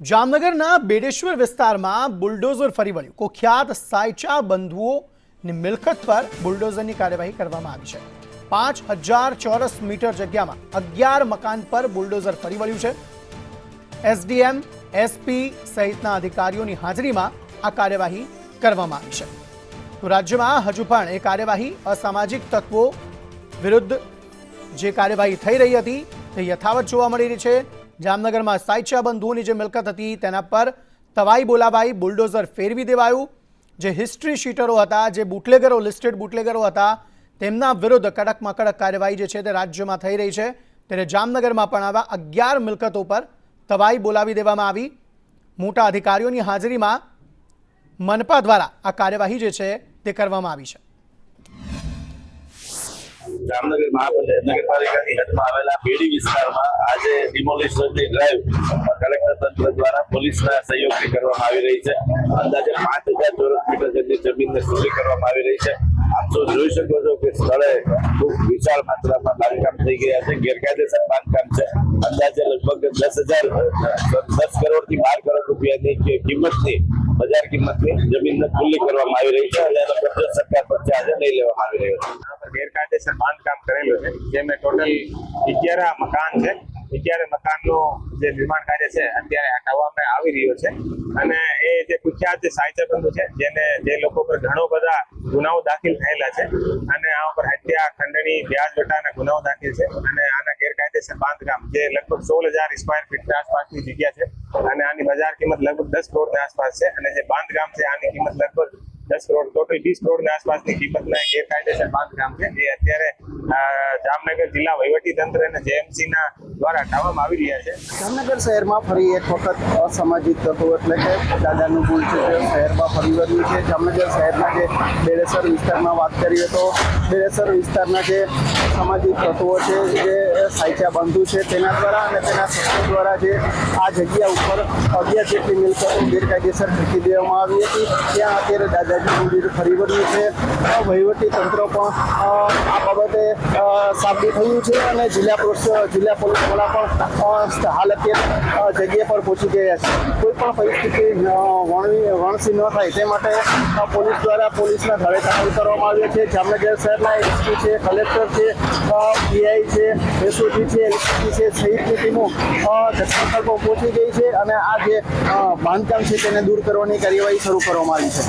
જામનગરના બેડેશ્વર વિસ્તારમાં બુલડોઝર ફરી વળ્યું। કુખ્યાત સાયચા બંધુઓની મિલકત પર બુલડોઝરની કાર્યવાહી કરવામાં આવી છે। 5000 ચોરસ મીટર જગ્યામાં 11 મકાન પર બુલડોઝર ફરી વળ્યું છે। એસડીએમ, એસપી સહિતના અધિકારીઓની હાજરીમાં આ કાર્યવાહી કરવામાં આવી છે। તો રાજ્યમાં હજુ પણ એ કાર્યવાહી અસામાજિક તત્વો વિરુદ્ધ જે કાર્યવાહી થઈ રહી હતી તે યથાવત જોવા મળી રહી છે। જામનગરમાં સાયચા બંધુઓની જે મિલકત હતી તેના પર તવાઈ બોલાવાઈ, બુલડોઝર ફેરવી દેવાયું। જે હિસ્ટ્રી શીટરો હતા, જે બુટલેગરો, લિસ્ટેડ બુટલેગરો હતા, તેમના વિરુદ્ધ કડકમાં કડક કાર્યવાહી જે છે તે રાજ્યમાં થઈ રહી છે। ત્યારે જામનગરમાં પણ આવા 11 મિલકતો પર તવાઈ બોલાવી દેવામાં આવી। મોટા અધિકારીઓની હાજરીમાં મનપા દ્વારા આ કાર્યવાહી જે છે તે કરવામાં આવી છે। જામનગર મહાનગરપાલિકાની હદમાં આવેલા બેડી વિસ્તારમાં આજે ડિમોલિશનની ડ્રાઈવ કલેક્ટર તંત્ર દ્વારા પોલીસના સહયોગથી કરવામાં આવી રહી છે। અંદાજે 5000 ચોરસ મીટર જેટલી જમીનને સીલ કરવામાં આવી રહી છે। આપ સૌ જોઈ શકો છો કે સ્થળે ખૂબ વિશાળ માત્રામાં બાંધકામ થઈ ગયા છે, ગેરકાયદેસર બાંધકામ છે। અંદાજે લગભગ 10 કરોડથી 12 કરોડ રૂપિયાની કિંમતની બજાર કિંમતની જમીનને ખુલ્લી કરવામાં આવી રહી છે અને એનો કબજો સરકાર પાસે આજે નહીં લેવામાં આવી રહ્યો છે। ગેરકાયદેસર બાંધકામ કરેલું છે, જેમાં ટોટલ 11 મકાન છે। 11 મકાનનું જે નિર્માણ કાર્ય છે અત્યારે હટાવવામાં આવી રહ્યો છે અને એ જે કુખ્યાત સાયચા બંધુ છે, જે લોકો પર ઘણો બધા ગુનાઓ દાખલ થયેલા છે અને આ ઉપર હત્યા, ખંડણી, વ્યાજ વટાના ગુનાઓ દાખલ છે અને આના ગેરકાયદેસર બાંધકામ જે લગભગ 16000 સ્ક્વેર ફીટ આસપાસની જગ્યા છે અને આની બજાર કિંમત લગભગ 10 કરોડની આસપાસ છે અને જે બાંધકામ છે આની કિંમત લગભગ 10 કરોડ, ટોટલ 20 કરોડની આસપાસની કિંમતના ગેરકાયદેસર બાંધકામ છે એ અત્યારે જામનગર જિલ્લા વહીવટી તંત્ર અને જેએમસીના દ્વારા હટાવવામાં આવી રહ્યા છે। જામનગર શહેરમાં ફરી એક વખત અસામાજિક તત્વો એટલે કે દાદાનું પુલ છે તે શહેરમાં ફરી વળ્યું છે। જામનગર શહેરના જે બેડેસર વિસ્તારમાં વાત કરીએ તો બેડેસર વિસ્તારના જે સામાજિક તત્વો છે, જે સાયચા બંધુ છે તેના દ્વારા અને તેના સત્તા દ્વારા જે આ જગ્યા ઉપર 11 જેટલી મિલકતો ગેરકાયદેસર ઠેકી દેવામાં આવી હતી, ત્યાં અત્યારે દાદાજી મંદિર ફરી વળ્યું છે। વહીવટી તંત્ર પણ આ બાબતે સાબદું થયું છે અને જિલ્લા પોલીસ વડા પણ હાલ અત્યારે જગ્યા પર પહોંચી ગયા છે। કોઈ પણ પરિસ્થિતિ વણસી ન થાય તે માટે પોલીસ દ્વારા પોલીસના ધારે દાખલ કરવામાં આવ્યા છે। જામનગર શહેરના એસપી છે, કલેક્ટર છે, પીઆઈ છે, એસઓજી છે, એલસીબી છે સહિતની ટીમો ઘટનાસ્થળ પર પહોંચી ગઈ છે અને આ જે બાંધકામ છે તેને દૂર કરવાની કાર્યવાહી શરૂ કરવામાં આવી છે।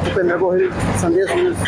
ભૂપેન્દ્ર ગોહિલ, સંદેશ ન્યૂઝ।